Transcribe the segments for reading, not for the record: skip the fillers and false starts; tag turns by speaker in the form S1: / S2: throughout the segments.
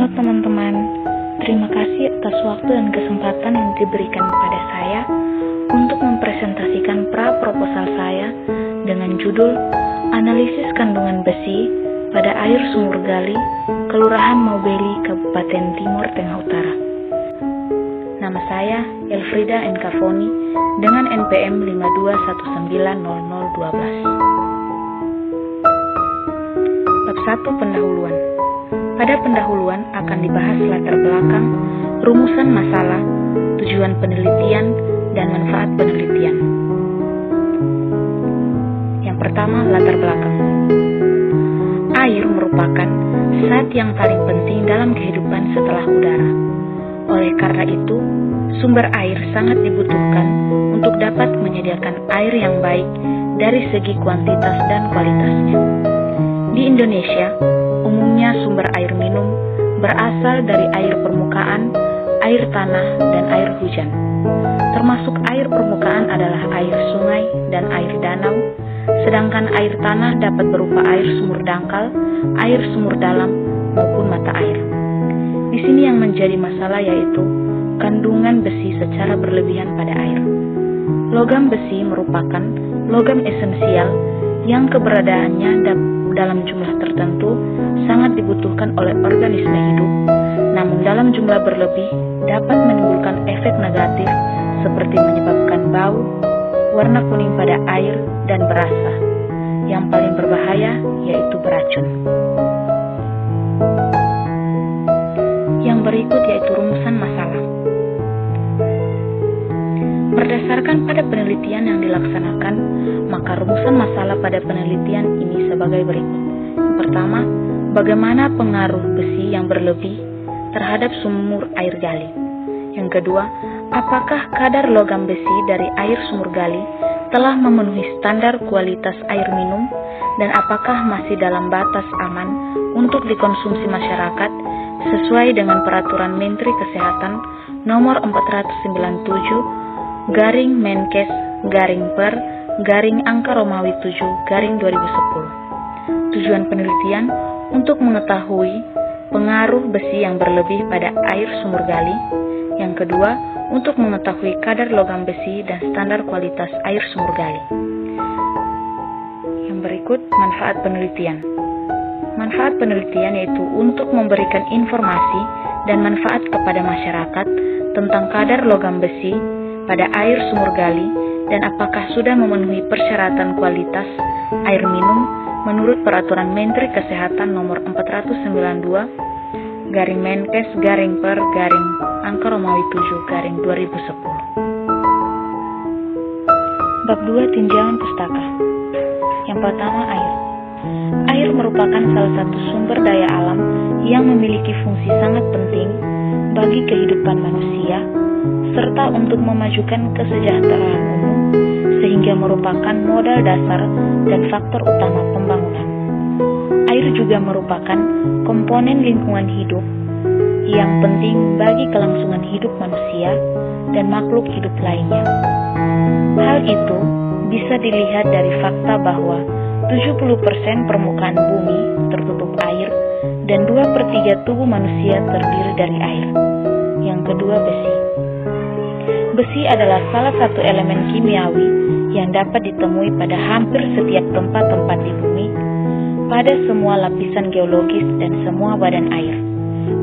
S1: Halo teman-teman, terima kasih atas waktu dan kesempatan yang diberikan kepada saya untuk mempresentasikan pra-proposal saya dengan judul Analisis Kandungan Besi pada Air Sumur Gali, Kelurahan Maubeli, Kabupaten Timur Tengah Utara. Nama saya Elfrida N. Kafoni dengan NPM 521912. Bab 1 Pendahuluan. Pada pendahuluan akan dibahas latar belakang, rumusan masalah, tujuan penelitian, dan manfaat penelitian. Yang pertama, latar belakang. Air merupakan zat yang paling penting dalam kehidupan setelah udara. Oleh karena itu, sumber air sangat dibutuhkan untuk dapat menyediakan air yang baik dari segi kuantitas dan kualitasnya. Di Indonesia, umumnya sumber air minum berasal dari air permukaan, air tanah, dan air hujan. Termasuk air permukaan adalah air sungai dan air danau, sedangkan air tanah dapat berupa air sumur dangkal, air sumur dalam, maupun mata air. Di sini yang menjadi masalah yaitu kandungan besi secara berlebihan pada air. Logam besi merupakan logam esensial yang keberadaannya dalam jumlah tertentu sangat dibutuhkan oleh organisme hidup, namun dalam jumlah berlebih dapat menimbulkan efek negatif seperti menyebabkan bau, warna kuning pada air, dan berasa. Yang paling berbahaya yaitu beracun. Yang berikut yaitu rumusan masalah. Berdasarkan pada penelitian yang dilaksanakan, maka rumusan masalah pada penelitian ini sebagai berikut. Yang pertama, bagaimana pengaruh besi yang berlebih terhadap sumur air gali. Yang kedua, apakah kadar logam besi dari air sumur gali telah memenuhi standar kualitas air minum dan apakah masih dalam batas aman untuk dikonsumsi masyarakat sesuai dengan Peraturan Menteri Kesehatan Nomor 497//per/Angka Romawi 7/2010. Tujuan penelitian untuk mengetahui pengaruh besi yang berlebih pada air sumur gali. Yang kedua, untuk mengetahui kadar logam besi dan standar kualitas air sumur gali. Yang berikut, manfaat penelitian. Manfaat penelitian yaitu untuk memberikan informasi dan manfaat kepada masyarakat tentang kadar logam besi pada air sumur gali dan apakah sudah memenuhi persyaratan kualitas air minum menurut Peraturan Menteri Kesehatan Nomor 497//Menkes/Per/Angka Romawi 7/2010. Bab 2 Tinjauan Pustaka. Yang pertama, air. Air merupakan salah satu sumber daya alam yang memiliki fungsi sangat penting bagi kehidupan manusia serta untuk memajukan kesejahteraan umum sehingga merupakan modal dasar dan faktor utama pembangunan. Air juga merupakan komponen lingkungan hidup yang penting bagi kelangsungan hidup manusia dan makhluk hidup lainnya. Hal itu bisa dilihat dari fakta bahwa 70% permukaan bumi tertutup air dan 2/3 tubuh manusia terdiri dari air. Yang kedua, besi. Besi adalah salah satu elemen kimiawi yang dapat ditemui pada hampir setiap tempat-tempat di bumi, pada semua lapisan geologis dan semua badan air.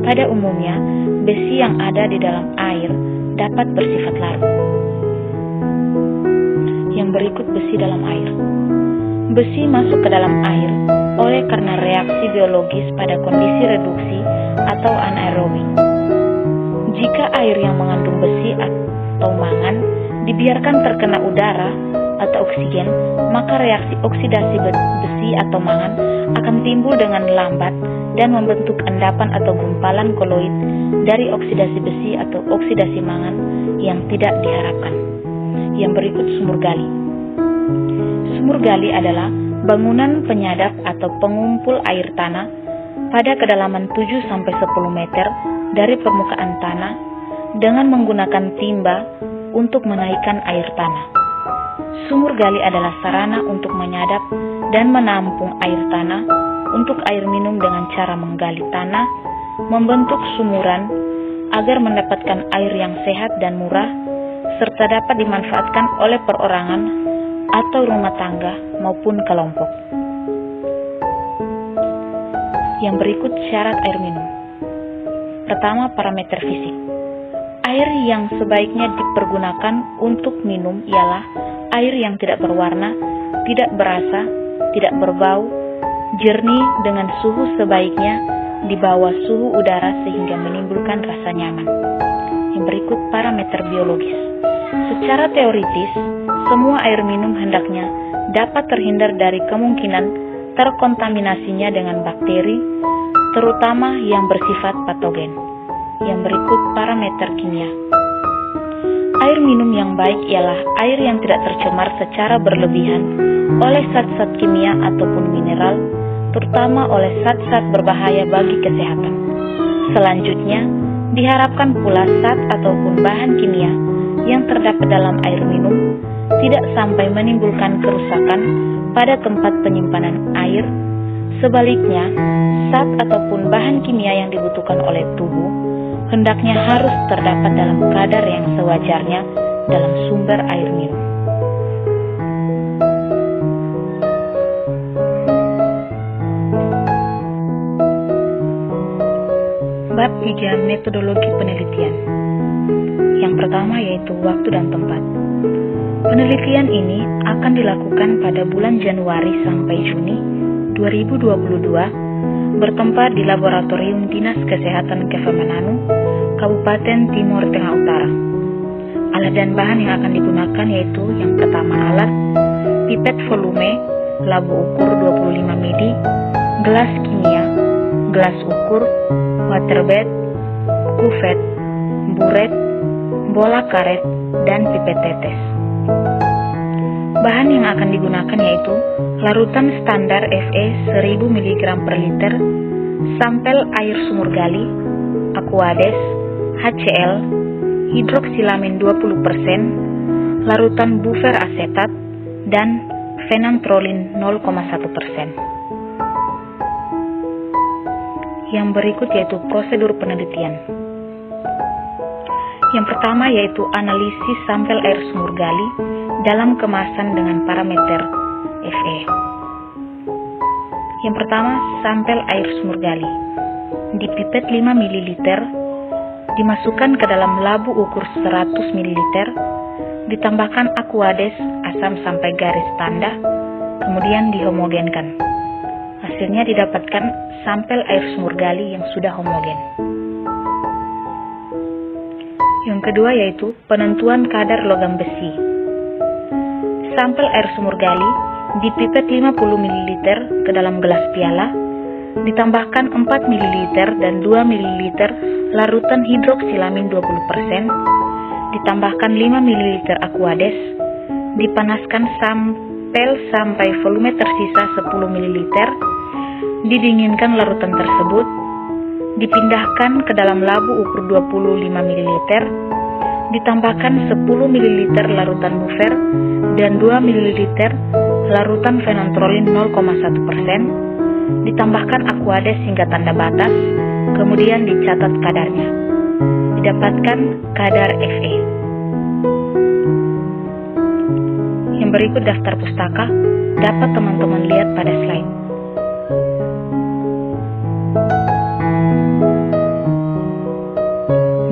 S1: Pada umumnya, besi yang ada di dalam air dapat bersifat larut. Yang berikut, besi dalam air. Besi masuk ke dalam air oleh karena reaksi biologis pada kondisi reduksi atau anaerobi. Jika air yang mengandung besi atau mangan dibiarkan terkena udara atau oksigen, maka reaksi oksidasi besi atau mangan akan timbul dengan lambat dan membentuk endapan atau gumpalan koloid dari oksidasi besi atau oksidasi mangan yang tidak diharapkan. Yang berikut, sumur gali. Sumur gali adalah bangunan penyadap atau pengumpul air tanah pada kedalaman 7-10 meter dari permukaan tanah dengan menggunakan timba untuk menaikkan air tanah. Sumur gali adalah sarana untuk menyadap dan menampung air tanah untuk air minum dengan cara menggali tanah membentuk sumuran agar mendapatkan air yang sehat dan murah, serta dapat dimanfaatkan oleh perorangan atau rumah tangga maupun kelompok. Yang berikut syarat air minum. Pertama, parameter fisik. Air yang sebaiknya dipergunakan untuk minum ialah air yang tidak berwarna, tidak berasa, tidak berbau, jernih dengan suhu sebaiknya di bawah suhu udara sehingga menimbulkan rasa nyaman. Yang berikut parameter biologis. Secara teoritis, semua air minum hendaknya dapat terhindar dari kemungkinan terkontaminasinya dengan bakteri, terutama yang bersifat patogen. Yang berikut parameter kimia. Air minum yang baik ialah air yang tidak tercemar secara berlebihan oleh zat-zat kimia ataupun mineral, terutama oleh zat-zat berbahaya bagi kesehatan. Selanjutnya, diharapkan pula zat ataupun bahan kimia yang terdapat dalam air minum tidak sampai menimbulkan kerusakan pada tempat penyimpanan air. Sebaliknya, zat ataupun bahan kimia yang dibutuhkan oleh tubuh hendaknya harus terdapat dalam kadar yang sewajarnya dalam sumber air minum. Bab 3. Metodologi penelitian. Yang pertama yaitu waktu dan tempat. Penelitian ini akan dilakukan pada bulan Januari sampai Juni 2022 bertempat di Laboratorium Dinas Kesehatan Kefamananu, Kabupaten Timur Tengah Utara. Alat dan bahan yang akan digunakan yaitu yang pertama alat, pipet volume, labu ukur 25 mili, gelas kimia, gelas ukur, waterbed, kuvet, buret, bola karet, dan pipet tetes. Bahan yang akan digunakan yaitu larutan standar Fe 1000 mg per liter, sampel air sumur gali, Aquades, HCl, hidroksilamin 20%, larutan bufer asetat, dan fenantrolin 0,1%. Yang berikut yaitu prosedur penelitian. Yang pertama yaitu analisis sampel air sumur gali dalam kemasan dengan parameter Fe. Yang pertama, sampel air sumur gali. Dipipet 5 ml, dimasukkan ke dalam labu ukur 100 ml, ditambahkan Aquades asam sampai garis tanda, kemudian dihomogenkan. Hasilnya didapatkan sampel air sumur gali yang sudah homogen. Yang kedua yaitu penentuan kadar logam besi. Sampel air sumur gali dipipet 50 ml ke dalam gelas piala, ditambahkan 4 ml dan 2 ml larutan hidroksilamin 20%, ditambahkan 5 ml Aquades, dipanaskan sampel sampai volume tersisa 10 ml, didinginkan larutan tersebut, dipindahkan ke dalam labu ukur 25 ml, ditambahkan 10 ml larutan bufer dan 2 ml larutan fenantrolin 0,1%, ditambahkan Aquades hingga tanda batas, kemudian dicatat kadarnya. Didapatkan kadar Fe. Yang berikut daftar pustaka dapat teman-teman lihat pada slide.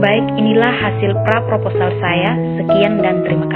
S1: Baik, inilah hasil pra-proposal saya. Sekian dan terima kasih.